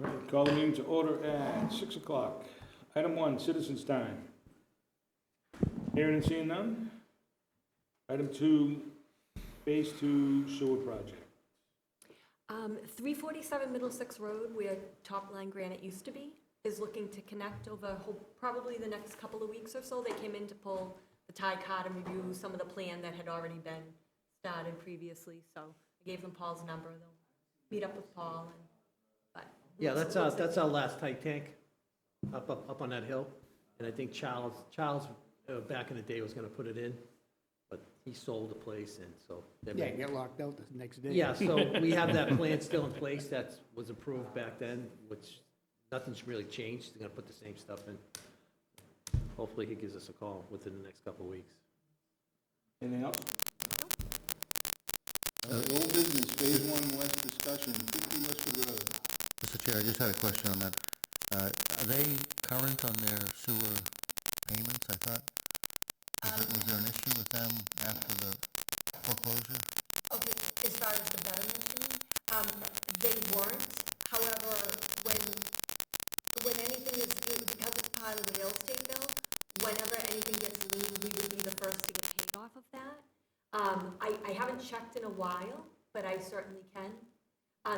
Right, call the meeting to order at 6 o'clock. Item 1, citizens' time. Hearing and seeing none. Item 2, Phase 2 sewer project. 347 Middlesex Road, where Top Line Granite used to be, is looking to connect over probably the next couple of weeks or so. They came in to pull the tie card and review some of the plan that had already been started previously. So I gave them Paul's number. They'll meet up with Paul. Yeah, that's our last tight tank up on that hill. And I think Charles back in the day was gonna put it in, but he sold the place, and so. Yeah, get locked out the next day. Yeah, so we have that plan still in place that was approved back then, which nothing's really changed. They're gonna put the same stuff in. Hopefully he gives us a call within the next couple of weeks. Anything else? Old business, Phase 1 West discussion, 50 Westwood Road. Mr. Chair, I just had a question on that. Are they current on their sewer payments, I thought? Was there an issue with them after the foreclosure? Okay, as far as the betterment, they weren't. However, when anything is, because it's part of the real estate bill, whenever anything gets lien, we would be the first to get paid off of that. I haven't checked in a while, but I certainly can.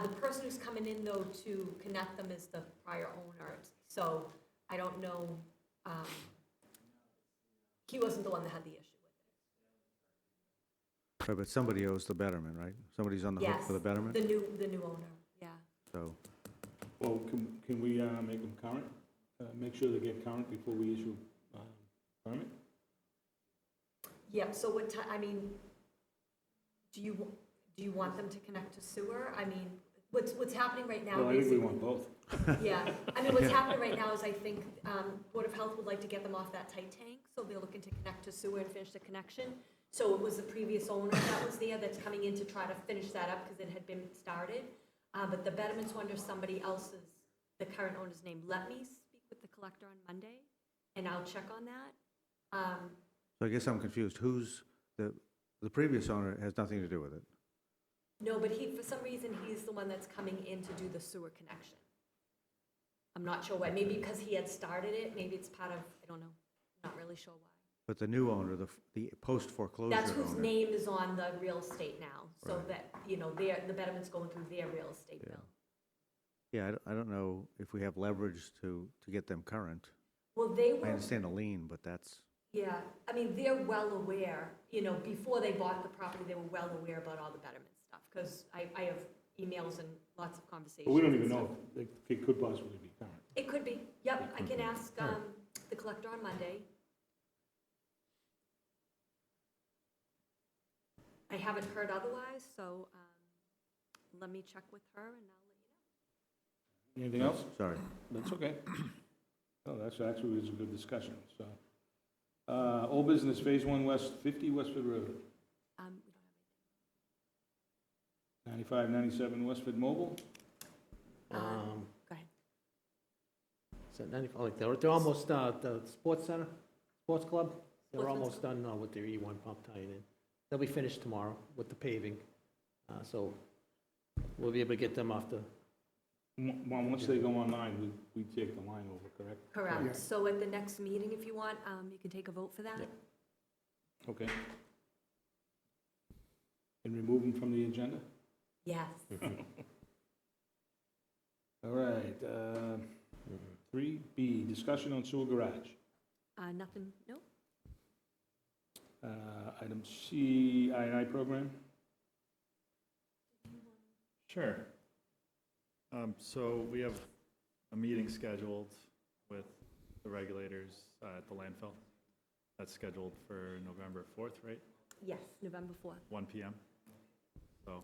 The person who's coming in, though, to connect them is the prior owner, so I don't know, he wasn't the one that had the issue with it. Right, but somebody owes the betterment, right? Somebody's on the hook for the betterment? Yes, the new owner, yeah. So, Well, can we make them current? Make sure they get current before we issue permit? Yeah, so what time, I mean, do you want them to connect to sewer? I mean, what's happening right now Well, I think we is, want both. yeah, I mean, what's happening right now is I think Board of Health would like to get them off that tight tank, so they're looking to connect to sewer and finish the connection. So it was the previous owner that was there that's coming in to try to finish that up because it had been started. But the betterment's under somebody else's, the current owner's name. Let me speak with the collector on Monday, and I'll check on that. so I guess I'm confused. Who's, the previous owner has nothing to do with it? No, but for some reason, he's the one that's coming in to do the sewer connection. I'm not sure why. Maybe because he had started it. Maybe it's part of, I don't know. Not really sure why. But the new owner, the post-foreclosure owner. That's whose name is on the real estate now. So Right. that, the betterment's going through their real estate Yeah. bill. Yeah, I don't know if we have leverage to get them current. Well, they I were, understand a lien, but that's, yeah, I mean, they're well aware, before they bought the property, they were well aware about all the betterment stuff. Because I have emails and lots of conversations. But we don't and even stuff. know if it could possibly be current. It could be, yep, It I could can be. ask All right. the collector on Monday. I haven't heard otherwise, so let me check with her and I'll let you know. Anything else? sorry. That's okay. Oh, that's actually was a good discussion, so. Old business, Phase 1 West, 50 Westford Road, We don't have 95, 97 Westford Mobile. anything. Um, Go ahead. Is that 95, like, they're almost, the sports center, sports club, they're Sports almost done with their E1 pump tying in. They'll be finished tomorrow with the paving, so we'll be able to get them off the, Once they go online, we take the line over, correct? Correct. Yeah. So at the next meeting, if you want, you can take a vote for that. Yep. Okay. And remove them from the agenda? Yes. All right, 3B, discussion on sewer garage. Nothing, no? Item C, I&I program. Sure. So we have a meeting scheduled with the regulators at the landfill. That's scheduled for November 4th, right? Yes, November 4th. 1 PM. So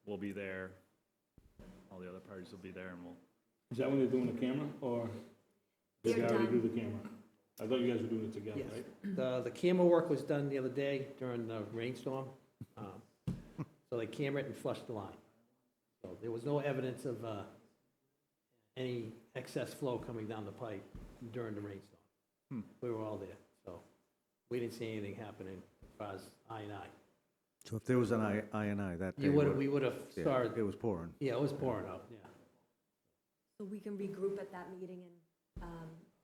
we'll be there. All the other parties will be there, and we'll. Is that when they're doing the camera, or did they They're already done. do the camera? I thought you guys were doing it together, Yes. right? the camera work was done the other day during the rainstorm. So they camera it and flushed the line. So there was no evidence of any excess flow coming down the pipe during the rainstorm. We were all there, so we didn't see anything happening as far as I&I. So if there was an I&I that day. We would have yeah, started, It was pouring. yeah, it was pouring out, yeah. So we can regroup at that meeting and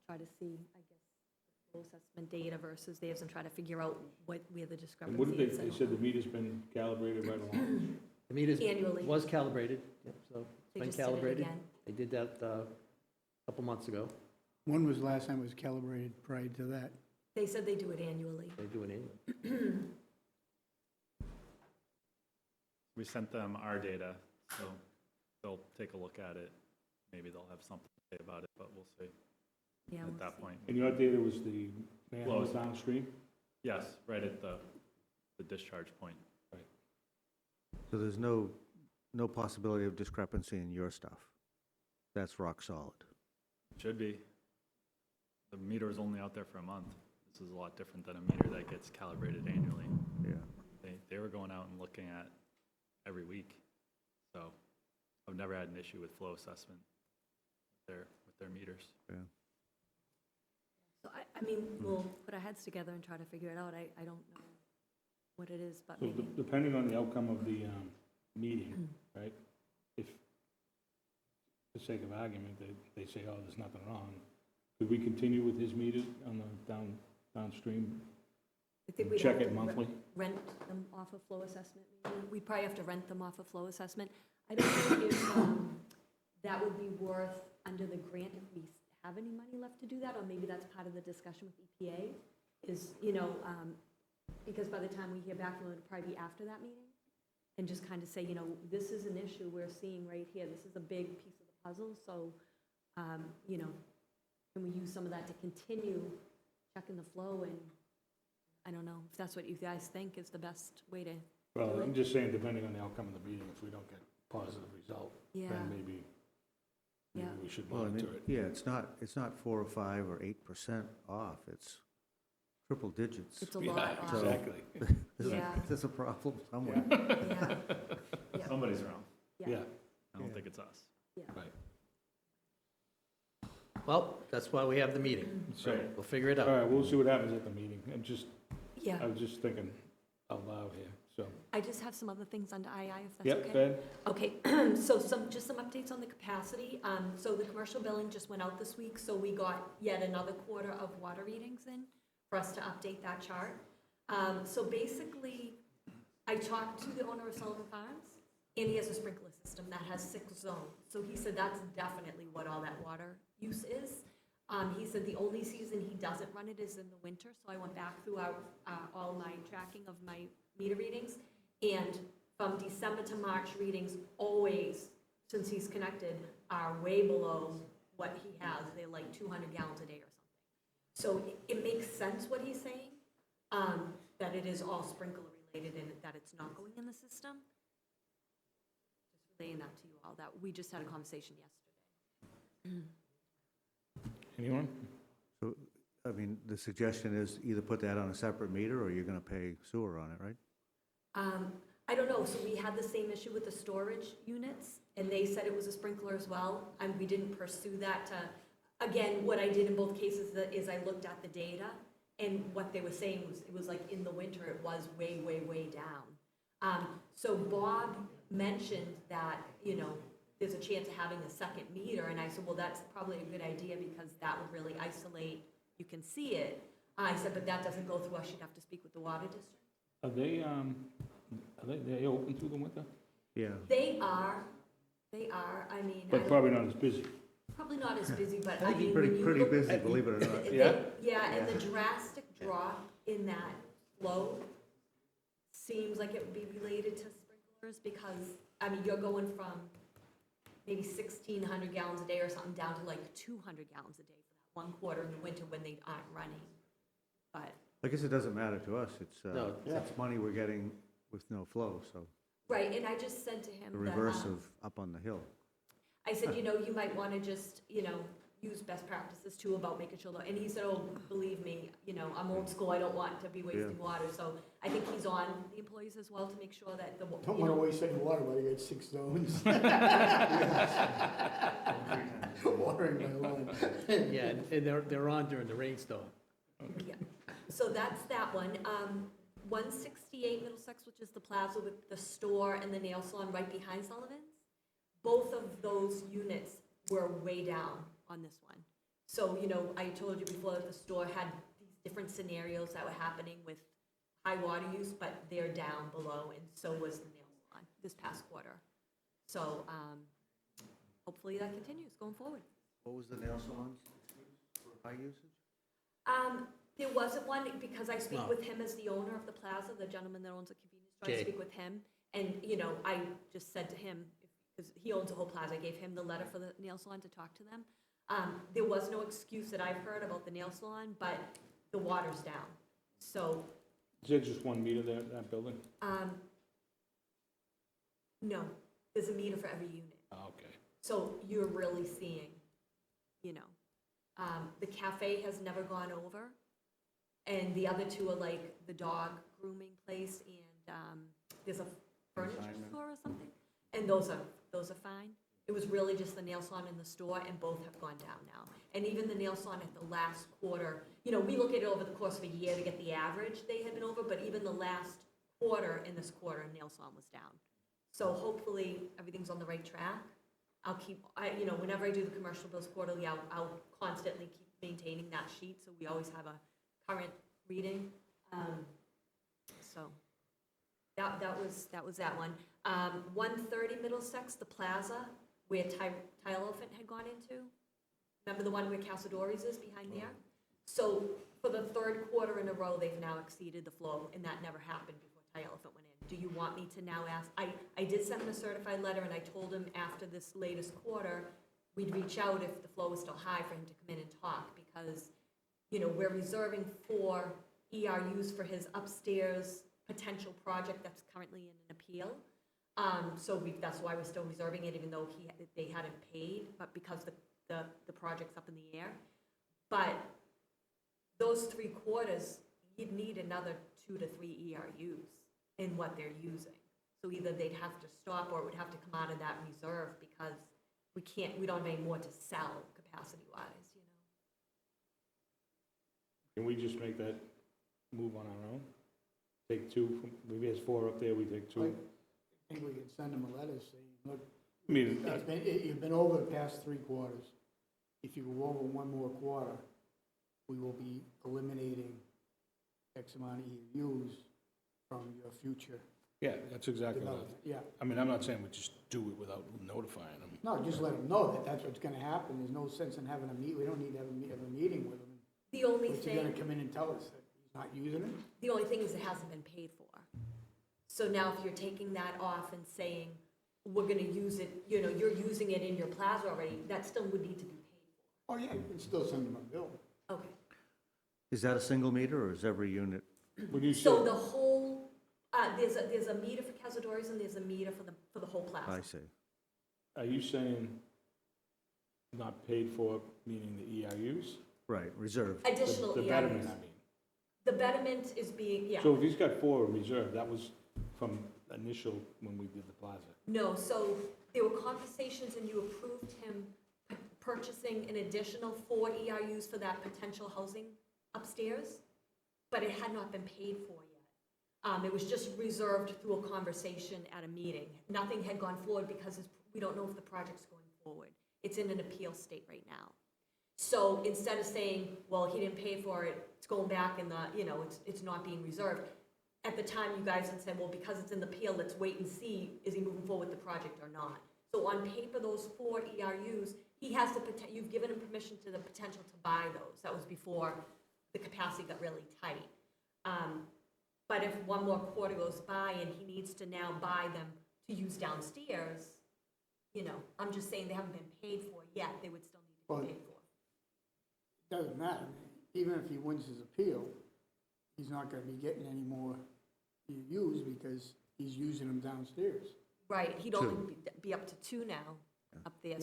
try to see, I guess, the flow assessment data versus theirs and try to figure out where the And what discrepancy did is. they said the meter's been calibrated right along? The meters Annually. was calibrated, yep, so They it's just been did it calibrated. again. They did that a couple months ago. When was the last time it was calibrated prior to that? They said they do it annually. They do it annually. We sent them our data, so they'll take a look at it. Maybe they'll have something to say about it, but we'll see Yeah, at we'll that see. point. And your data was the manhole Flows. downstream? Yes, right at the discharge point. So there's no possibility of discrepancy in your stuff? That's rock solid? Should be. The meter is only out there for a month. This is a lot different than a meter that gets calibrated annually. Yeah. They were going out and looking at every week. So I've never had an issue with flow assessment with their meters. So I mean, we'll put our heads together and try to figure it out. I don't know what it is, but So maybe. depending on the outcome of the meeting, right? If, for the sake of argument, they say, oh, there's nothing wrong, could we continue with his meter on the downstream? I think we'd Check have it to monthly? Rent them off of flow assessment. We'd probably have to rent them off of flow assessment. I don't know if that would be worth under the grant if we have any money left to do that, or maybe that's part of the discussion with EPA, is, because by the time we hear back from them, it'll probably be after that meeting, and just kind of say, this is an issue we're seeing right here. This is a big piece of the puzzle, so, can we use some of that to continue checking the flow? And I don't know if that's what you guys think is the best way to. Well, I'm just saying, depending on the outcome of the meeting, if we don't get a positive result, Yeah. then maybe Yeah. we should Well, I mean, monitor it. yeah, it's not 4 or 5 or 8% off, it's triple digits. It's a Yeah, lot. exactly. Yeah. There's a problem somewhere. Yeah, yeah, Somebody's wrong. yeah, Yeah, I don't Yeah. think it's us. yeah. right. Well, that's why we have the meeting. So, Right. We'll figure it all out. right, we'll see what happens at the meeting. Yeah, I was just thinking out loud here, so. I just have some other things under II, if that's Yep, okay. go ahead. Okay, so just some updates on the capacity. So the commercial billing just went out this week, so we got yet another quarter of water readings in for us to update that chart. So basically, I talked to the owner of Sullivan Farms, and he has a sprinkler system that has 6 zones. So he said that's definitely what all that water use is. He said the only season he doesn't run it is in the winter, so I went back through all my tracking of my meter readings, and from December to March readings, always, since he's connected, are way below what he has. They're like 200 gallons a day or something. So it makes sense what he's saying, that it is all sprinkler related and that it's not going in the system. Just relaying that to you all, that we just had a conversation yesterday. Anyone? So, I mean, the suggestion is either put that on a separate meter or you're gonna pay sewer on it, right? I don't know, so we had the same issue with the storage units, and they said it was a sprinkler as well, and we didn't pursue that to, again, what I did in both cases is I looked at the data, and what they were saying was, it was like in the winter, it was way, way, way down. So Bob mentioned that, there's a chance of having a second meter, and I said, well, that's probably a good idea, because that would really isolate, you can see it. I said, but that doesn't go through us, you'd have to speak with the water district. Are they open through the winter? Yeah. They are, I mean, But probably not as busy. probably not as busy, but I I think mean, it's when pretty, you pretty look. busy, believe it or not. Yeah? Yeah, and the drastic drop in that flow seems like it would be related to sprinklers, because, I mean, you're going from maybe 1,600 gallons a day or something down to like 200 gallons a day for that one quarter in the winter when they aren't running. But, I guess it doesn't matter to us, No. it's money we're getting with no flow, so right, and I just said to him the that, reverse of up on the hill. I said, you might want to just, use best practices too about making sure, and he said, oh, believe me, I'm old school, I don't want to be wasting water, so I think he's on the employees as well to make sure that the. Don't want to waste any water, but you got 6 zones. Watering my lawn. Yeah, and they're on during the rainstorm. Yeah, so that's that one. 168 Middlesex, which is the plaza with the store and the nail salon right behind Sullivan's. Both of those units were way down on this one. So, I told you before that the store had these different scenarios that were happening with high water use, but they're down below, and so was the nail salon this past quarter. So, hopefully that continues going forward. What was the nail salon's high usage? There wasn't one, because I speak No. with him as the owner of the plaza, the gentleman that owns the convenience store, I Jay. speak with him, and, I just said to him, because he owns the whole plaza, I gave him the letter for the nail salon to talk to them. There was no excuse that I've heard about the nail salon, but the water's down. So, Is there just one meter there, that building? no, there's a meter for every unit. Oh, okay. So you're really seeing, the cafe has never gone over, and the other two are like the dog grooming place and there's a furniture Consignment. store or something, and those are fine. It was really just the nail salon and the store, and both have gone down now. And even the nail salon at the last quarter, we look at it over the course of a year to get the average they had been over, but even the last quarter in this quarter, nail salon was down. So hopefully, everything's on the right track. I'll keep, whenever I do the commercial bills quarterly, I'll constantly keep maintaining that sheet, so we always have a current reading. So, that was that one. 130 Middlesex, the plaza, where Tile Elephant had gone into. Remember the one where Casadori's is behind there? So, for the third quarter in a row, they've now exceeded the flow, and that never happened before Tile Elephant went in. Do you want me to now ask? I did send him a certified letter, and I told him after this latest quarter, we'd reach out if the flow was still high for him to come in and talk, because, we're reserving 4 ERUs for his upstairs potential project that's currently in an appeal. So that's why we're still reserving it, even though they hadn't paid, but because the project's up in the air. But those 3 quarters, you'd need another 2 to 3 ERUs in what they're using. So either they'd have to stop, or it would have to come out of that reserve, because we don't have any more to sell capacity-wise, Can we just make that move on our own? Take 2, maybe there's 4 up there, we take 2. I think we can send them a letter saying, look, I mean, you've been over the past 3 quarters. If you go over 1 more quarter, we will be eliminating X amount of EUs from your future yeah, that's exactly what development. Yeah, I mean, I'm not saying we just do it without notifying them. no, just let them know that that's what's gonna happen. There's no sense in having we don't need to have a meeting with them. The only But you're gonna thing, come in and tell us that he's not using it? the only thing is it hasn't been paid for. So now if you're taking that off and saying, we're gonna use it, you're using it in your plaza already, that still would need to be paid Oh, yeah, you can still send them a bill. for. Okay. Is that a single meter, or is every unit? When you So say, the whole, there's a meter for Casadori's, and there's a meter for the whole plaza. I see. are you saying not paid for, meaning the ERUs? Right, reserved. Additional The ERUs. betterment, I mean. The betterment is being, yeah. So if he's got 4 reserved, that was from initial, when we did the plaza. No, so there were conversations, and you approved him purchasing an additional 4 ERUs for that potential housing upstairs, but it had not been paid for yet. It was just reserved through a conversation at a meeting. Nothing had gone forward because we don't know if the project's going forward. It's in an appeal state right now. So instead of saying, well, he didn't pay for it, it's going back and it's not being reserved, at the time you guys had said, well, because it's in the appeal, let's wait and see, is he moving forward with the project or not? So on paper, those 4 ERUs, he has the, you've given him permission to the potential to buy those. That was before the capacity got really tight. But if 1 more quarter goes by and he needs to now buy them to use downstairs, I'm just saying they haven't been paid for yet, they would still need to be paid for. It doesn't matter. Even if he wins his appeal, he's not gonna be getting any more EUs because he's using them downstairs. Right, he'd only be up to 2 now up there.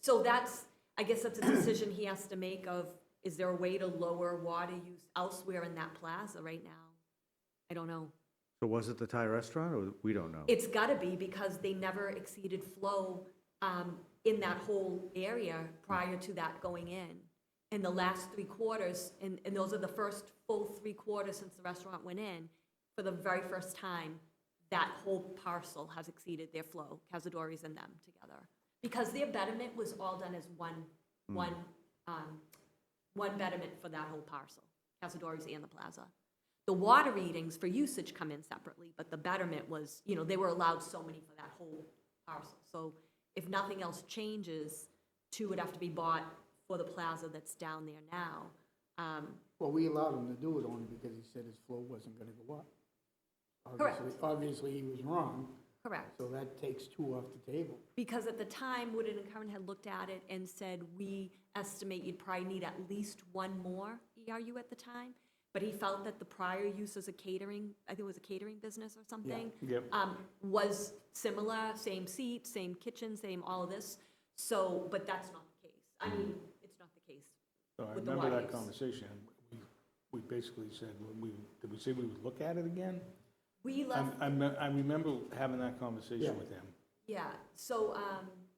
So that's, I guess that's a decision he has to make of, is there a way to lower water use elsewhere in that plaza right now? I don't know. So was it the Thai restaurant, or we don't know? It's gotta be, because they never exceeded flow in that whole area prior to that going in. In the last 3 quarters, and those are the first full 3 quarters since the restaurant went in, for the very first time, that whole parcel has exceeded their flow, Casadori's and them together. Because their betterment was all done as one betterment for that whole parcel, Cazadores and the plaza. The water readings for usage come in separately, but the betterment was, you know, they were allowed so many for that whole parcel. So if nothing else changes, 2 would have to be bought for the plaza that's down there now. Well, we allowed him to do it only because he said his flow wasn't gonna go up. Correct. Obviously, he was wrong, Correct. so that takes 2 off the table. Because at the time, Woodard and Curran had looked at it and said, we estimate you'd probably need at least 1 more ERU at the time. But he felt that the prior use as a catering, I think it was a catering business or something, Yep. was similar, same seat, same kitchen, same all of this. So, but that's not the case. I mean, it's not the case. So I With the remember water that use. conversation. We basically said, did we say we would look at it again? We left, I remember having that conversation Yeah. with him, yeah, so,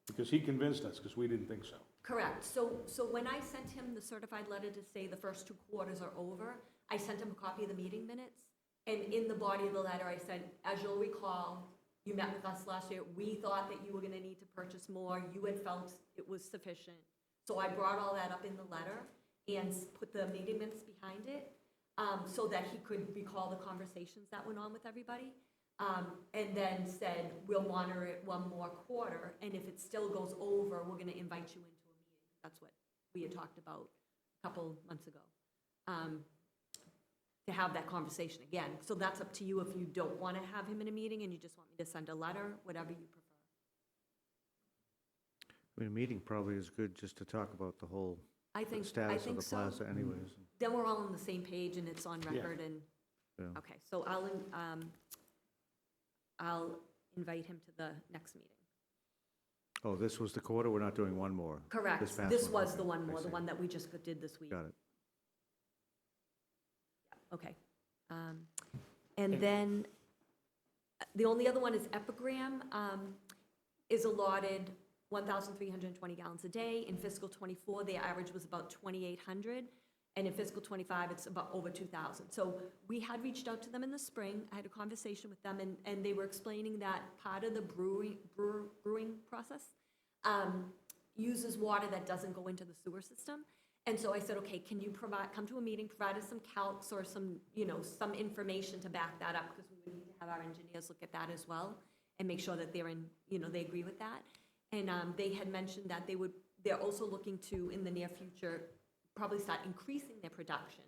because he convinced us, because we didn't think so. correct. So when I sent him the certified letter to say the first 2 quarters are over, I sent him a copy of the meeting minutes. And in the body of the letter, I said, as you'll recall, you met with us last year. We thought that you were gonna need to purchase more. You had felt it was sufficient. So I brought all that up in the letter and put the meeting minutes behind it, so that he could recall the conversations that went on with everybody. And then said, we'll monitor it 1 more quarter, and if it still goes over, we're gonna invite you into a meeting. That's what we had talked about a couple months ago. To have that conversation again. So that's up to you if you don't want to have him in a meeting and you just want me to send a letter, whatever you prefer. I mean, a meeting probably is good just to talk about the whole I think status of the so. plaza anyways. Then we're all on the same page and it's on Yeah. record and, Yeah. okay, so I'll invite him to the next meeting. Oh, this was the quarter, we're not doing 1 more? Correct. This past This one, was okay, the one I more, the see. one that we just did this week. Got it. Okay. And then, the only other one is Epigram, is allotted 1,320 gallons a day. In fiscal '24, the average was about 2,800, and in fiscal '25, it's about over 2,000. So we had reached out to them in the spring. I had a conversation with them, and they were explaining that part of the brewing process uses water that doesn't go into the sewer system. And so I said, okay, can you come to a meeting, provide us some calcs or some, some information to back that up, because we would need to have our engineers look at that as well and make sure that they're in, they agree with that. And they had mentioned that they're also looking to, in the near future, probably start increasing their production.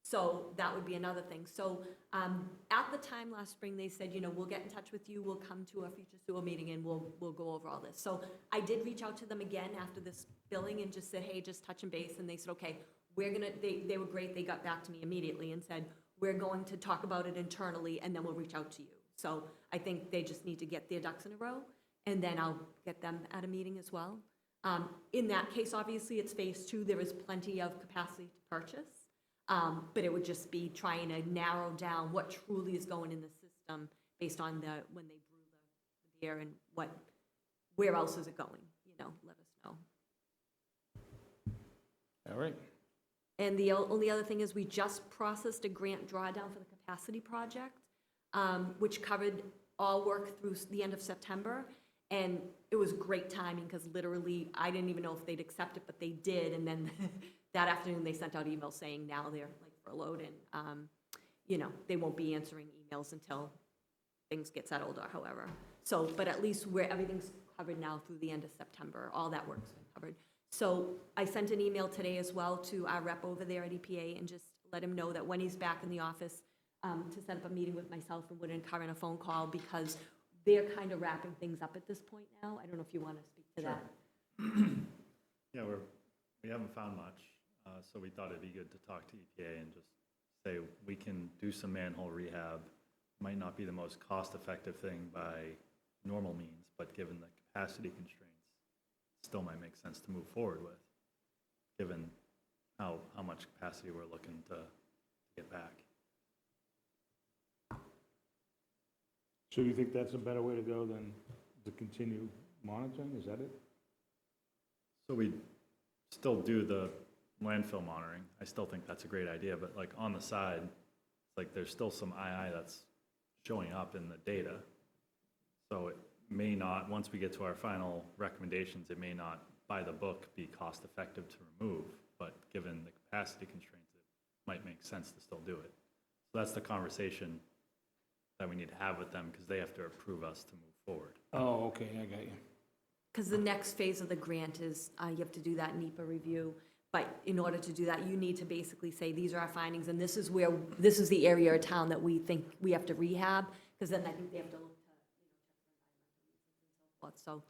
So that would be another thing. So at the time last spring, they said, we'll get in touch with you, we'll come to a future sewer meeting and we'll go over all this. So I did reach out to them again after this billing and just said, hey, just touching base. And they said, okay, they were great. They got back to me immediately and said, we're going to talk about it internally and then we'll reach out to you. So I think they just need to get their ducks in a row and then I'll get them at a meeting as well. In that case, obviously, it's phase 2. There is plenty of capacity to purchase. But it would just be trying to narrow down what truly is going in the system based on when they brew the beer and where else is it going, let us know. All right. And the only other thing is we just processed a grant drawdown for the capacity project, which covered all work through the end of September. And it was great timing because literally I didn't even know if they'd accept it, but they did. And then that afternoon they sent out emails saying now they're like furloughed and, they won't be answering emails until things get settled or however. So, but at least everything's covered now through the end of September. All that work's been covered. So I sent an email today as well to our rep over there at EPA and just let him know that when he's back in the office, to set up a meeting with myself and Wood and Curran, a phone call, because they're kind of wrapping things up at this point now. I don't know if you want to speak to that. Yeah, we haven't found much, so we thought it'd be good to talk to EPA and just say we can do some manhole rehab. Might not be the most cost-effective thing by normal means, but given the capacity constraints, still might make sense to move forward with, given how much capacity we're looking to get back. So you think that's a better way to go than to continue monitoring? Is that it? So we still do the landfill monitoring. I still think that's a great idea, but like on the side, it's like there's still some II that's showing up in the data. So may not, once we get to our final recommendations, it may not, by the book, be cost-effective to remove, but given the capacity constraints, it might make sense to still do it. So that's the conversation that we need to have with them, because they have to approve us to move forward. Oh, okay, I got you. Because the next phase of the grant is, you have to do that NEPA review. But in order to do that, you need to basically say, these are our findings, and this is the area of town that we think we have to rehab, because then I think they have to look to, and so forth. So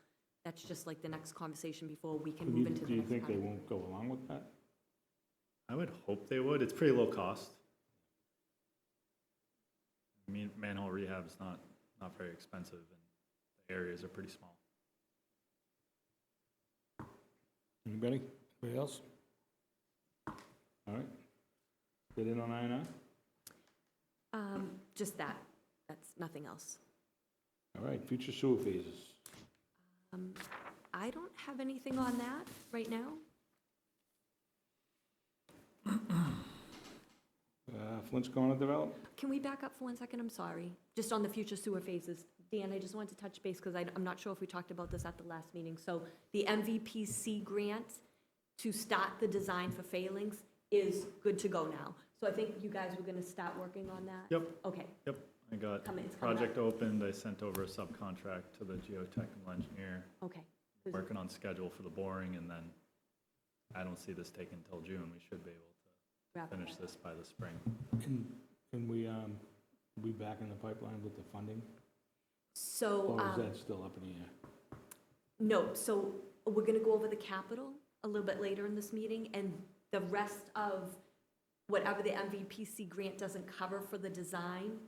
that's just like the next conversation before we can move into the Do you next think part. they won't go along with that? I would hope they would. It's pretty low cost. I mean, manhole rehab is not very expensive, and the areas are pretty small. Anybody? Anybody else? All right. Get in on I&R? Just that, that's nothing else. All right, future sewer phases. I don't have anything on that right now. Flint's Corner develop? Can we back up for 1 second? I'm sorry. Just on the future sewer phases. Dan, I just wanted to touch base because I'm not sure if we talked about this at the last meeting. So the MVPC grant to start the design for failings is good to go now. So I think you guys were going to start working on that? Yep. Okay. Yep, I got It's coming up. project opened, I sent over a subcontract to the geotechnical engineer, Okay. working on schedule for the boring, and then I don't see this taking until June. We should be able Wrap to it finish up. this by the spring. Can we back in the pipeline with the funding? So, Or is that still up in the air? no, so we're going to go over the capital a little bit later in this meeting, and the rest of whatever the MVPC grant doesn't cover for the design,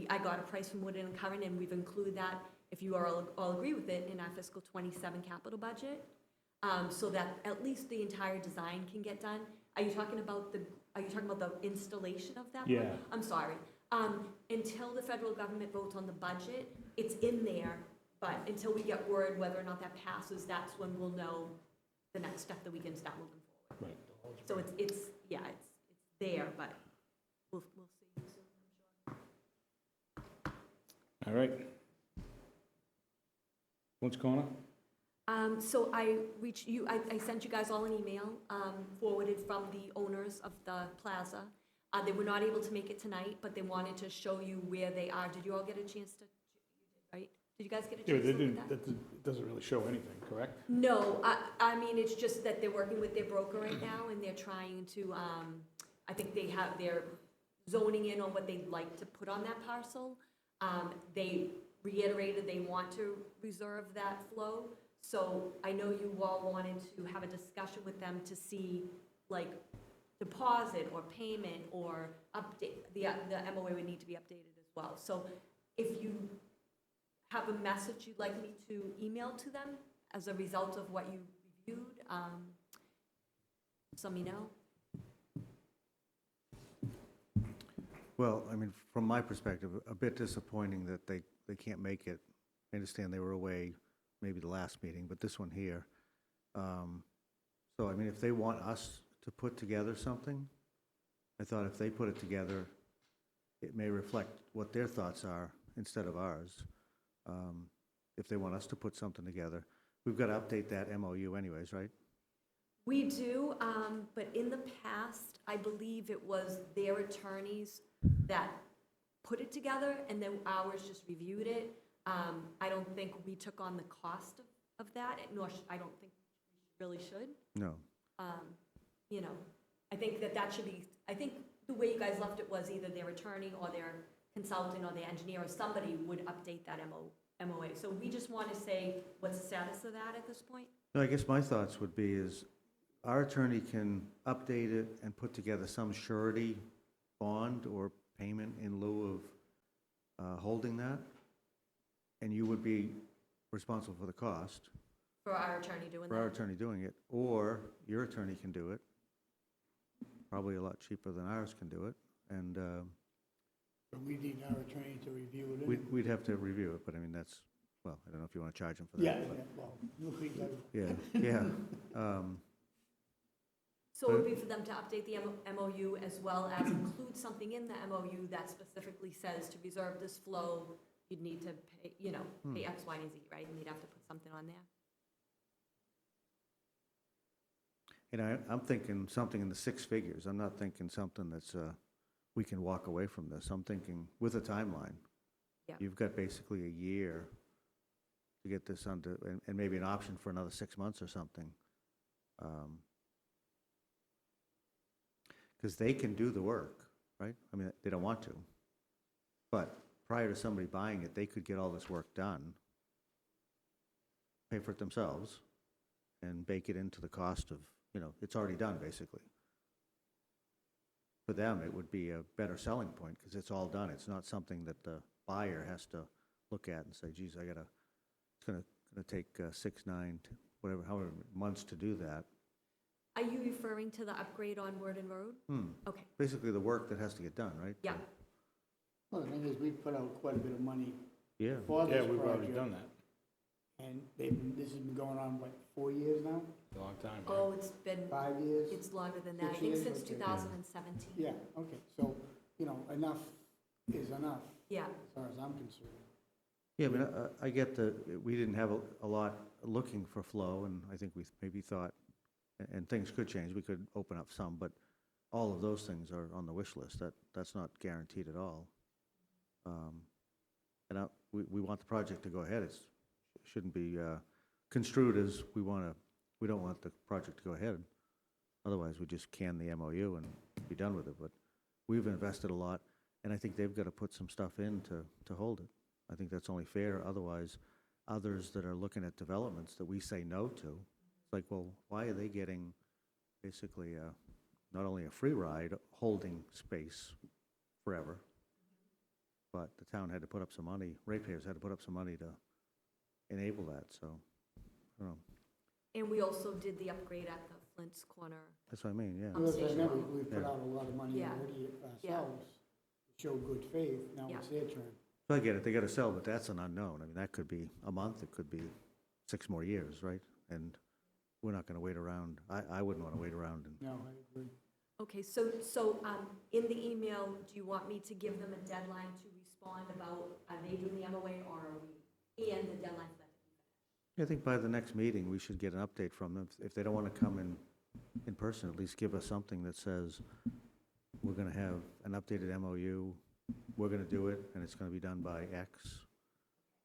I got a price from Woodard and Curran, and we've included that, if you all agree with it, in our fiscal '27 capital budget, so that at least the entire design can get done. Are you talking about the installation of that? Yeah. I'm sorry. Until the federal government votes on the budget, it's in there, but until we get word whether or not that passes, that's when we'll know the next step that we can start moving forward. Right. So it's there, but we'll see soon, I'm sure. All right. Flint's Corner? So I sent you guys all an email, forwarded from the owners of the plaza. They were not able to make it tonight, but they wanted to show you where they are. Did you all get a chance to, right? Did you guys get a Yeah, chance to look at that? that doesn't really show anything, correct? No, I mean, it's just that they're working with their broker right now, and they're trying to, I think they're zoning in on what they'd like to put on that parcel. They reiterated they want to reserve that flow, so I know you all wanted to have a discussion with them to see, like, deposit or payment or update, the MOA would need to be updated as well. So if you have a message you'd like me to email to them as a result of what you reviewed, just let me know. Well, I mean, from my perspective, a bit disappointing that they can't make it. I understand they were away maybe the last meeting, but this one here. So, I mean, if they want us to put together something, I thought if they put it together, it may reflect what their thoughts are instead of ours. If they want us to put something together, we've got to update that MOU anyways, right? We do, but in the past, I believe it was their attorneys that put it together, and then ours just reviewed it. I don't think we took on the cost of that, nor I don't think we really should. No. You know, I think that should be, I think the way you guys left it was either their attorney or their consultant or their engineer or somebody would update that MOA. So we just want to say, what's the status of that at this point? No, I guess my thoughts would be is our attorney can update it and put together some surety bond or payment in lieu of holding that, and you would be responsible for the cost. For our attorney doing that? For our attorney doing it, or your attorney can do it, probably a lot cheaper than ours can do it, and But we need our attorney to review it. we'd have to review it, but I mean, that's, well, I don't know if you want to charge them for that. Yeah, but- well, we got Yeah, yeah. So it would be for them to update the MOU as well as include something in the MOU that specifically says to reserve this flow you'd need to pay, you know, pay X, Y, and Z, right? And you'd have to put something on there. I'm thinking something in the six figures. I'm not thinking something that's, we can walk away from this. I'm thinking with a timeline. Yeah. You've got basically a year to get this under, and maybe an option for another 6 months or something. Because they can do the work, right? I mean, they don't want to. But prior to somebody buying it, they could get all this work done, pay for it themselves, and bake it into the cost of, it's already done, basically. For them, it would be a better selling point, because it's all done. It's not something that the buyer has to look at and say, geez, it's gonna take 6, 9, however months to do that. Are you referring to the upgrade on Worden Road? Okay, Basically, the work that has to get done, right? yeah. Well, the thing is, we've put out quite a bit of money Yeah. for this Yeah, we've already project, done that. and this has been going on, what, 4 years now? A long time. Oh, it's been, 5 years? it's longer than that. I 6 think years? since Okay. 2017. Yeah, okay, so, enough is enough, Yeah, as far as I'm concerned. Yeah, I mean, I get we didn't have a lot looking for flow, and I think we maybe thought, and things could change, we could open up some, but all of those things are on the wish list. That's not guaranteed at all. And we want the project to go ahead. It shouldn't be construed as we don't want the project to go ahead. Otherwise, we just can the MOU and be done with it. But we've invested a lot, and I think they've got to put some stuff in to hold it. I think that's only fair. Otherwise, others that are looking at developments that we say no to, it's like, well, why are they getting basically not only a free ride, holding space forever, but the town had to put up some money, ratepayers had to put up some money to enable that, so, I don't know. and we also did the upgrade at the Flint's Corner. That's what I mean, yeah. Because Station right now, Road. we've put Yeah. out a lot of money Yeah. already Yeah. ourselves, to show good faith, now Yeah. it's their turn. So I get it, they gotta sell, but that's an unknown. I mean, that could be a month, it could be 6 more years, right? And we're not gonna wait around, I wouldn't wanna wait around and, No, I agree. Okay, so in the email, do you want me to give them a deadline to respond about, are they doing the MOA or are we, and the deadline for that to be finished? I think by the next meeting, we should get an update from them. If they don't wanna come in person, at least give us something that says, we're gonna have an updated MOU, we're gonna do it, and it's gonna be done by X.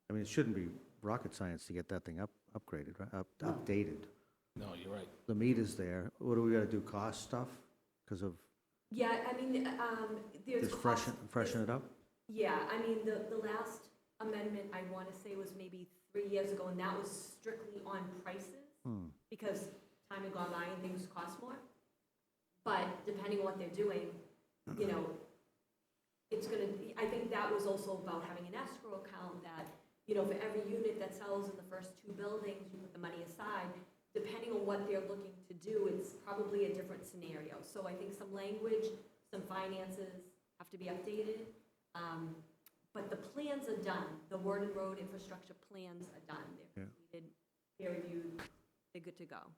I mean, it shouldn't be rocket science to get that thing upgraded, right, No. updated. No, you're right. The meat is there. What do we gotta do, cost stuff? Because of, Yeah, I mean, there's. just cost- freshen it up? Yeah, I mean, the last amendment, I want to say, was maybe 3 years ago, and that was strictly on prices, because time had gone by and things cost more. But depending on what they're doing, it's gonna, I think that was also about having an escrow account that, for every unit that sells in the first 2 buildings, you put the money aside. Depending on what they're looking to do, it's probably a different scenario. So I think some language, some finances have to be updated. But the plans are done. The Worden Road infrastructure plans are done. They're Yeah. completed, peer reviewed, they're good to go.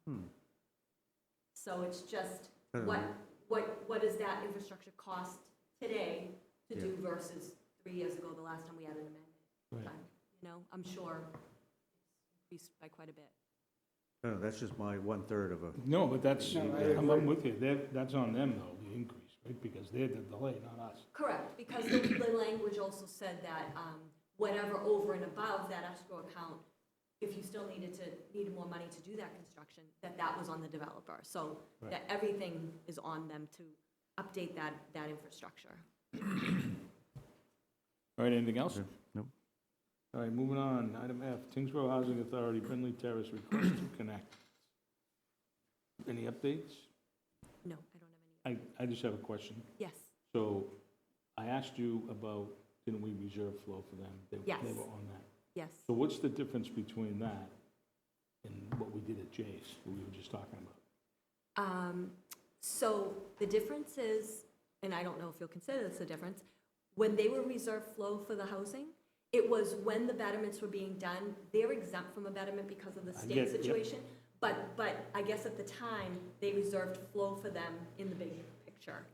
So it's just, I don't know. what does that infrastructure cost today to Yeah. do versus 3 years ago, the last time we had an amendment Right. done? I'm sure it's increased by quite a bit. I don't know, that's just my 1/3 of a, No, but that's, No, I I'm agree. with you. That's on them, though, the increase, right? Because they're the delay, not us. Correct, because the language also said that whatever over and above that escrow account, if you still needed more money to do that construction, that was on the developer. So Right. that everything is on them to update that infrastructure. All right, anything else? no. All right, moving on. Item F, Tyngsborough Housing Authority, Brindley Terrace, request to connect. Any updates? No, I don't have any. I just have a question. Yes, So I asked you about, didn't we reserve flow for them? Yes. They were on that. yes. So what's the difference between that and what we did at Jay's, what we were just talking about? So the difference is, and I don't know if you'll consider this a difference, when they were reserved flow for the housing, it was when the betterments were being done, they're exempt from a betterment because of the I state get it, yep. situation. But I guess at the time, they reserved flow for them in the big picture.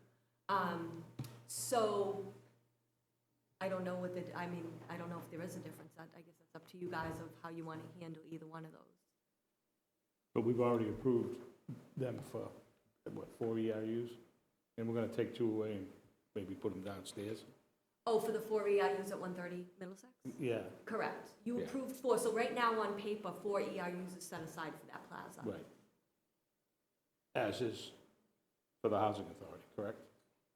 So I don't know what the, I mean, I don't know if there is a difference. I guess it's up to you guys of how you want to handle either one of those. But we've already approved them for, what, 4 ERUs? And we're gonna take 2 away and maybe put them downstairs? Oh, for the 4 ERUs at 130 Middlesex? Yeah, Correct. You Yeah. approved 4, so right now on paper, 4 ERUs is set aside for that plaza. right. As is for the housing authority, correct?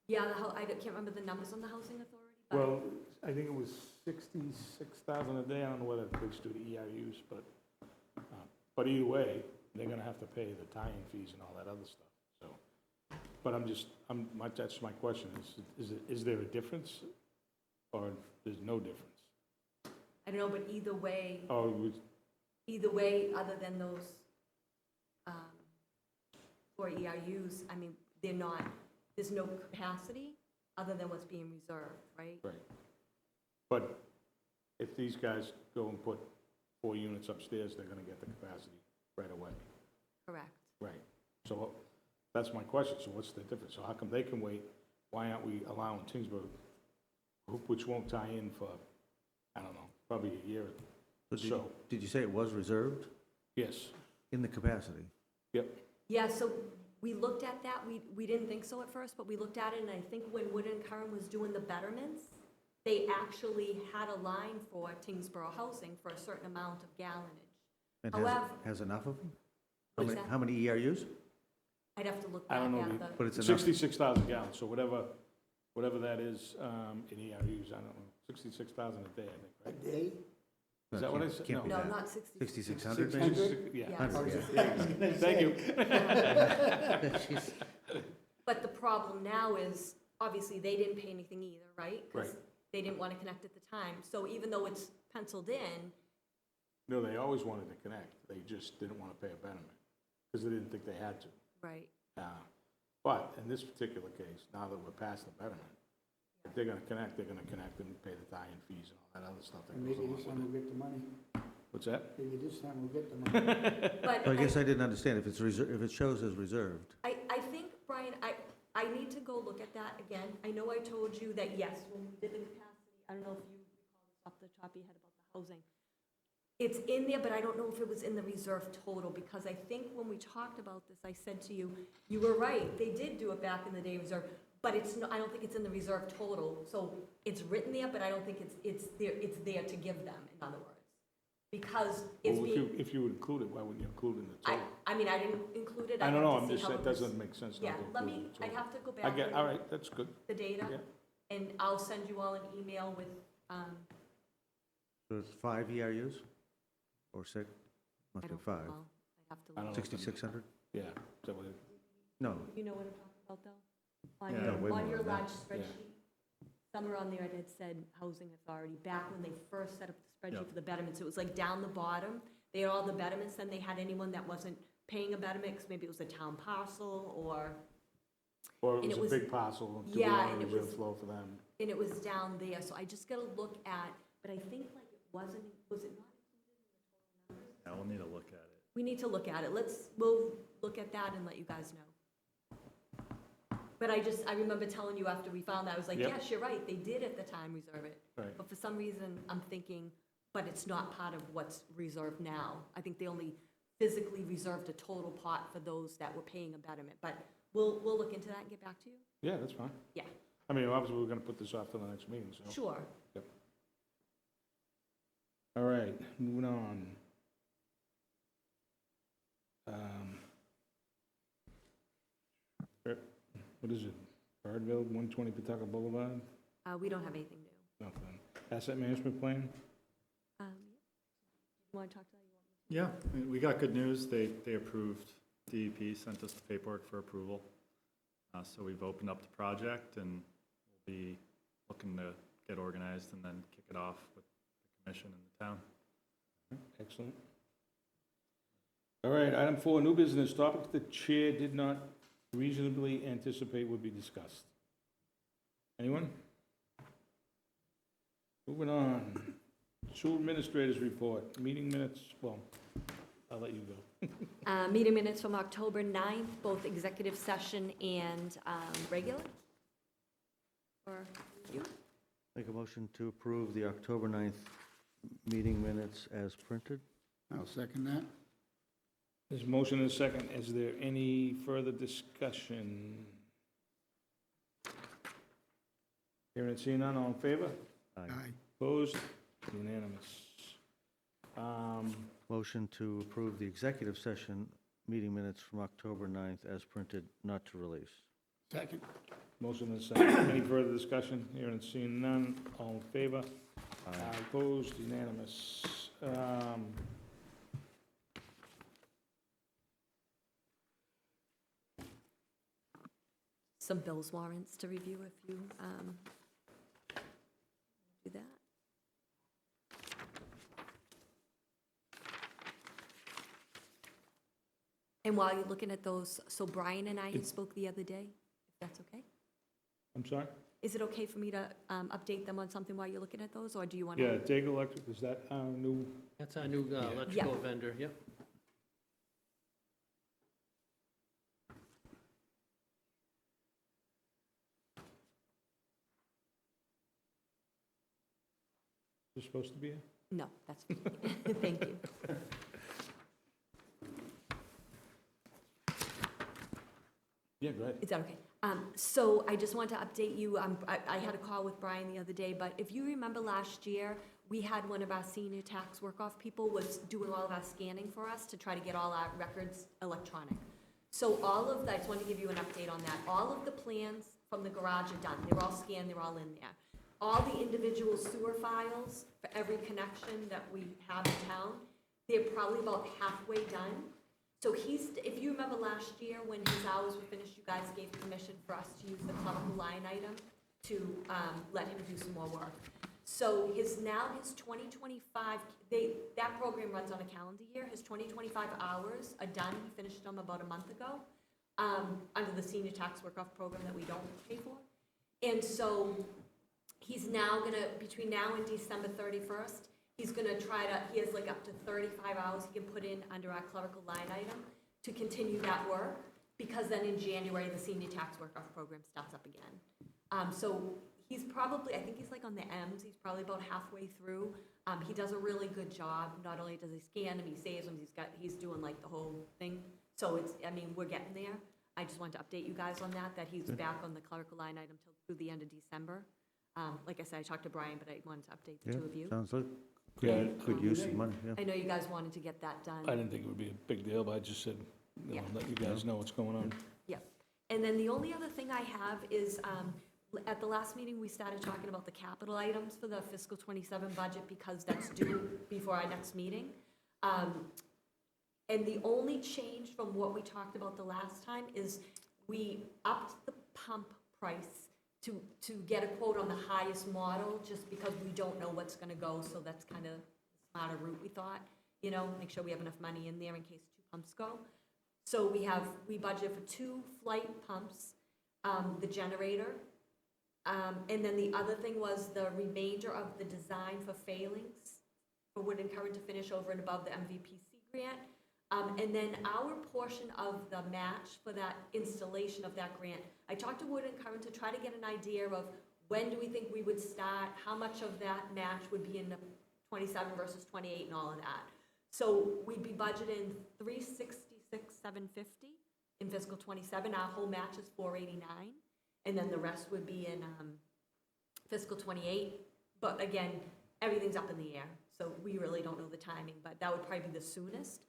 Yeah, I can't remember the numbers on the housing authority, but Well, I think it was 66,000 a day. I don't know whether it equates to the ERUs, but either way, they're gonna have to pay the tie-in fees and all that other stuff, so. But that's my question, is there a difference, or there's no difference? I don't know, but either way, Or other than those 4 ERUs, I mean, they're not, there's no capacity other than what's being reserved, right? right. But if these guys go and put 4 units upstairs, they're gonna get the capacity right away. Correct. Right. So that's my question. So what's the difference? So how come they can wait? Why aren't we allowing Tyngsborough, which won't tie in for, I don't know, probably a year or so? Did you say it was reserved Yes. in the capacity? Yep. Yeah, so we looked at that, we didn't think so at first, but we looked at it, and I think when Wood and Curran was doing the betterments, they actually had a line for Tyngsborough Housing for a certain amount of gallonage. And However- has enough of them? What's that? How many ERUs? I'd have to look I back don't know at the- the, But it's enough. 66,000 gallons, so whatever that is in ERUs, I don't know, 66,000 a day, I think, A right? day? Is that what I said? Can't be no, that. not 60. 6,600 maybe? 66, yeah. Yeah. Thank you. Jeez. But the problem now is, obviously, they didn't pay anything either, right? 'Cause Right. they didn't want to connect at the time, so even though it's penciled in, No, they always wanted to connect. They just didn't want to pay a betterment because they didn't think they had to. right, But in this particular case, now that we're past the betterment, if they're gonna connect and pay the tie-in fees and all that other stuff that And goes maybe along this time with we'll get the money. it. What's that? Maybe this time we'll get the money. but So I guess I didn't understand, if it's if it shows as reserved, I think, Brian, I need to go look at that again. I know I told you that, yes, when we did the capacity, I don't know if you recall this off the top of your head about the housing. It's in there, but I don't know if it was in the reserve total, because I think when we talked about this, I said to you, you were right, they did do it back in the day reserve, but it's no, I don't think it's in the reserve total. So it's written there, but I don't think it's there to give them, in other words. Because it's Well, being, if you would include it, why wouldn't you include it in the total? I mean, I didn't include it. I don't have know, to I'm see just how saying, it it was- doesn't make sense Yeah, not to let include me, it. I'd have to go back. I get, and- all right, that's good. the data, Yeah. and I'll send you all an email with, so it's 5 ERUs? Or 6? I Must be don't 5. recall. I'd have to I don't look. know. 6,600? Yeah, is that what it, No, You know what I'm talking about, though? On Yeah. your, No, way on more your than that. large spreadsheet, somewhere on there it had said Housing Authority, back when they first set up the spreadsheet Yep. for the betterments, it was like down the bottom, they had all the betterments, then they had anyone that wasn't paying a betterment, 'cause maybe it was a town parcel, or, or And it it was a was- big parcel, do we yeah, want and a it reserve was- flow for them? and it was down there, so I just gotta look at, but I think like it wasn't, was it not? Yeah, we'll need to look at it. We need to look at it. We'll look at that and let you guys know. But I remember telling you after we found that, I was like, Yep. yes, you're right, they did at the time reserve it. Right. But for some reason, I'm thinking, but it's not part of what's reserved now. I think they only physically reserved a total pot for those that were paying a betterment. But we'll look into that and get back to you? Yeah, that's fine. Yeah, I mean, obviously, we're gonna put this off till the next meeting, so. sure. All right, moving on. What is it? Birdville, 120 Pawtucket Boulevard? We don't have anything new. Nothing. Asset management plan? You want to talk to that? Yeah, we got good news. They approved, DEP sent us the paperwork for approval. So we've opened up the project and we'll be looking to get organized and then kick it off with the commission and the town. Excellent. All right, item 4, new business, topic the chair did not reasonably anticipate would be discussed. Anyone? Moving on. Sewer administrators report, meeting minutes, well, I'll let you go. Meeting minutes from October 9th, both executive session and regular? Or you? Make a motion to approve the October 9th meeting minutes as printed. I'll second that. There's a motion and a second. Is there any further discussion? Hearing and seeing none, all in favor? Aye. Opposed? Unanimous. Motion to approve the executive session meeting minutes from October 9th as printed, not to release. Second. Motion and a second. Any further discussion? Hearing and seeing none, all in favor? Opposed? Unanimous. Some bills warrants to review if you do that. And while you're looking at those, so Brian and I had spoke the other day, if that's okay? I'm sorry? Is it okay for me to update them on something while you're looking at those, or do you want to? Yeah, Daigle Electric, is that our new? That's our new electrical vendor, yep. Is supposed to be here? No, that's fine. Thank you. Yeah, go ahead. Is that okay? So I just wanted to update you. I had a call with Brian the other day, but if you remember last year, we had one of our senior tax work-off people was doing all of our scanning for us to try to get all our records electronic. So all of that, I just wanted to give you an update on that. All of the plans from the garage are done. They're all scanned, they're all in there. All the individual sewer files for every connection that we have in town, they're probably about halfway done. So if you remember last year when his hours were finished, you guys gave permission for us to use the clerical line item to let him do some more work. So his 2025, that program runs on a calendar year. His 2025 hours are done. He finished them about a month ago under the senior tax work-off program that we don't pay for. And so he's now gonna, between now and December 31st, he's gonna he has like up to 35 hours he can put in under our clerical line item to continue that work, because then in January, the senior tax work-off program starts up again. So he's probably, I think he's like on the M's, he's probably about halfway through. He does a really good job. Not only does he scan them, he saves them, he's doing like the whole thing. So we're getting there. I just wanted to update you guys on that he's back on the clerical line item till through the end of December. Like I said, I talked to Brian, but I wanted to update the two of you. Sounds like Yeah, good use of money, yeah. I know you guys wanted to get that I done. didn't think it would be a big deal, but I just said, Yeah. let you guys know what's going on. Yep. And then the only other thing I have is, at the last meeting, we started talking about the capital items for the fiscal '27 budget, because that's due before our next meeting. And the only change from what we talked about the last time is we upped the pump price to get a quote on the highest model, just because we don't know what's gonna go, so that's kind of the smarter route, we thought. Make sure we have enough money in there in case 2 pumps go. So we budgeted for 2 flight pumps, the generator, and then the other thing was the remainder of the design for failings for Wood and Current to finish over and above the MVPC grant. And then our portion of the match for that installation of that grant, I talked to Wood and Current to try to get an idea of when do we think we would start, how much of that match would be in the 27 versus 28 and all of that. So we'd be budgeting $366,750 in fiscal '27. Our whole match is $489, and then the rest would be in fiscal '28. But again, everything's up in the air, so we really don't know the timing, but that would probably be the soonest.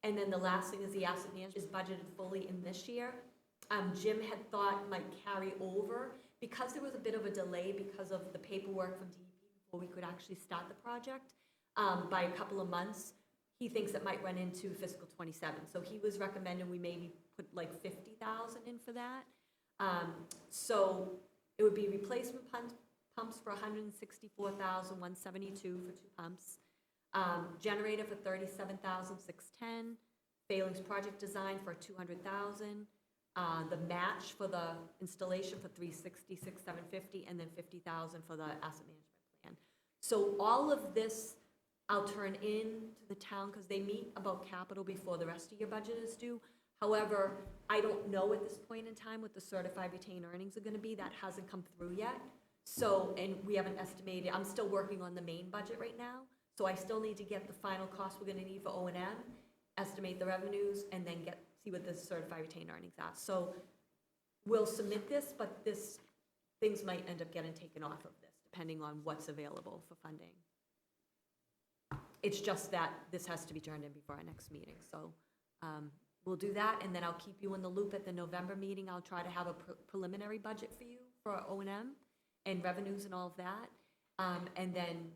And then the last thing is the asset management is budgeted fully in this year. Jim had thought might carry over, because there was a bit of a delay because of the paperwork from DEP before we could actually start the project by a couple of months. He thinks it might run into fiscal '27. So he was recommending we maybe put like 50,000 in for that. So it would be replacement pumps for 164,172 for 2 pumps. Generator for 37,610, failings project design for 200,000, the match for the installation for 366,750, and then 50,000 for the asset management plan. So all of this I'll turn in to the town, because they meet about capital before the rest of your budget is due. However, I don't know at this point in time what the certified retained earnings are gonna be. That hasn't come through yet. So, and we haven't estimated, I'm still working on the main budget right now, so I still need to get the final cost we're gonna need for O and M, estimate the revenues, and then see what the certified retained earnings are. So we'll submit this, but things might end up getting taken off of this, depending on what's available for funding. It's just that this has to be turned in before our next meeting, so we'll do that, and then I'll keep you in the loop at the November meeting. I'll try to have a preliminary budget for you for O and M and revenues and all of that. And then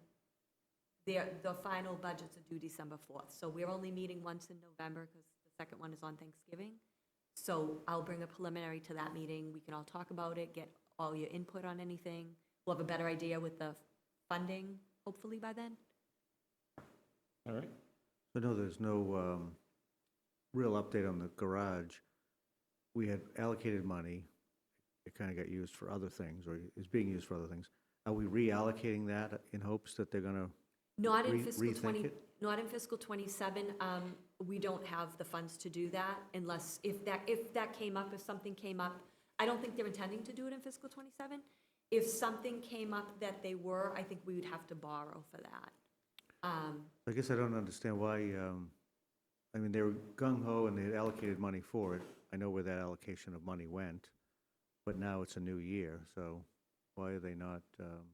the final budgets are due December 4th. So we're only meeting once in November because the second one is on Thanksgiving. So I'll bring a preliminary to that meeting. We can all talk about it, get all your input on anything. We'll have a better idea with the funding, hopefully by then. All right. I know there's no real update on the garage. We had allocated money. It kind of got used for other things, or is being used for other things. Are we reallocating that in hopes that they're going to Not in fiscal rethink 20, it? not in fiscal 27. We don't have the funds to do that unless, if that came up, if something came up. I don't think they're intending to do it in fiscal 27. If something came up that they were, I think we would have to borrow for that. I guess I don't understand why, I mean, they were gung-ho and they had allocated money for it. I know where that allocation of money went, but now it's a new year, so why are they not?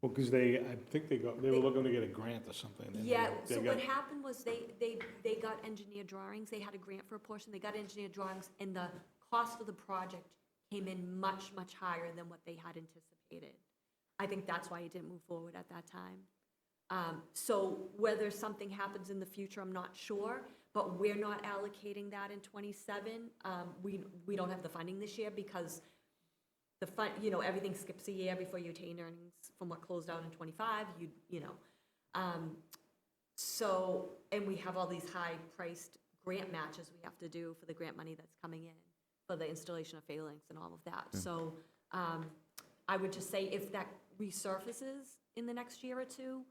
Well, because I think they were looking to get a grant or something. and Yeah, they so got- what happened was they got engineer drawings, they had a grant for a portion, they got engineer drawings, and the cost of the project came in much, much higher than what they had anticipated. I think that's why it didn't move forward at that time. So whether something happens in the future, I'm not sure, but we're not allocating that in 27. We don't have the funding this year because the fund, everything skips a year before you attain earnings from what closed out in 25, So, and we have all these high-priced grant matches we have to do for the grant money that's coming in for the installation of phalanx and all of that. So I would just say if that resurfaces in the next year or two,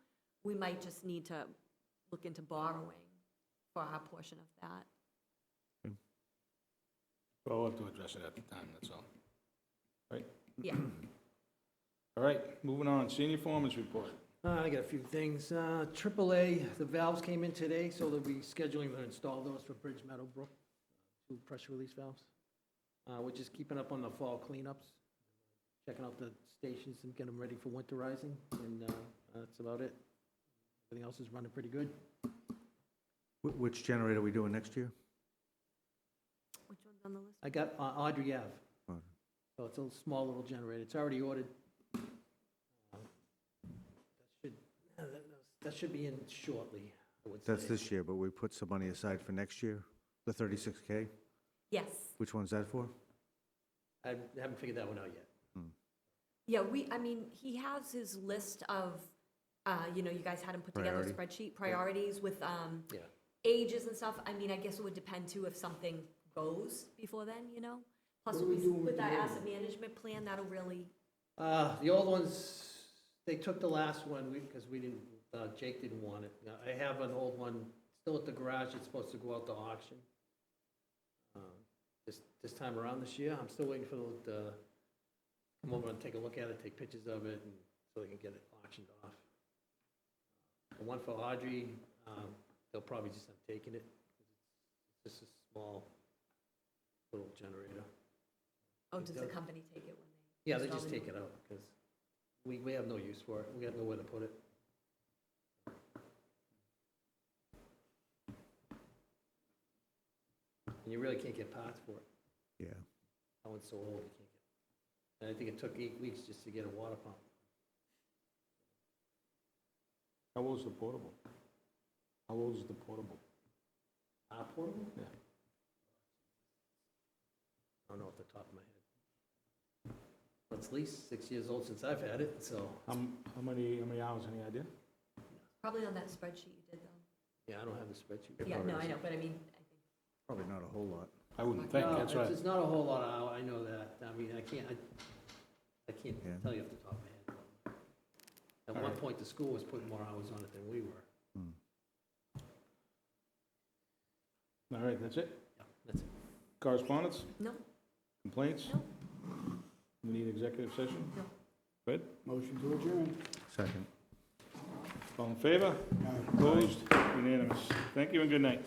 we might just need to look into borrowing for our portion of that. Well, we'll have to address it at the time, that's all. Right? Yeah. All right, moving on, senior foreman's report. I got a few things. AAA, the valves came in today, so they'll be scheduling to install those for Bridge Meadowbrook, 2 pressure release valves. We're just keeping up on the fall cleanups, checking out the stations and getting them ready for winterizing, and that's about it. Everything else is running pretty good. Which generator are we doing next year? Which one's on the list? I got Audrey Ave, Oh, so it's a small little generator. It's already ordered. That should be in shortly, I would say. That's this year, but we put some money aside for next year, the 36K? Yes. Which one's that for? I haven't figured that one out yet. Yeah, he has his list of, you guys had him put together a spreadsheet, priorities with Yeah. ages and stuff. I guess it would depend too if something goes before then, Plus, What are we doing with with our the old asset management plan, that'll really, The old ones, they took the last one because we didn't, Jake didn't want it. I have an old one still at the garage. It's supposed to go out to auction. This time around this year, I'm still waiting for them to come over and take a look at it, take pictures of it, and so they can get it auctioned off. The one for Audrey, they'll probably just end up taking it. It's just a small little generator. does the company take it when they? Yeah, they install just the take it out because we have no use for it. We got nowhere to put it. And you really can't get parts for it. Yeah. That one's so old, you can't get. And I think it took 8 weeks just to get a water pump. How old is the portable? How old is the portable? Our portable? Yeah. I don't know off the top of my head. Well, it's at least 6 years old since I've had it, so, How many hours, any idea? Probably on that spreadsheet you did though. yeah, I don't have the spreadsheet. Yeah, no, I know, but I think. Probably not a whole lot. I wouldn't think, No, that's right. it's not a whole lot of hours, I know that. I mean, I can't Yeah. tell you off the top of my head. At one Alright. point, the school was putting more hours on it than we were. All right, that's it? Yeah, that's it. Correspondence, No, complaints? No. We need executive session? No. Good? Motion to adjourn. Second. All in favor? Aye. Opposed? Unanimous. Thank you and good night.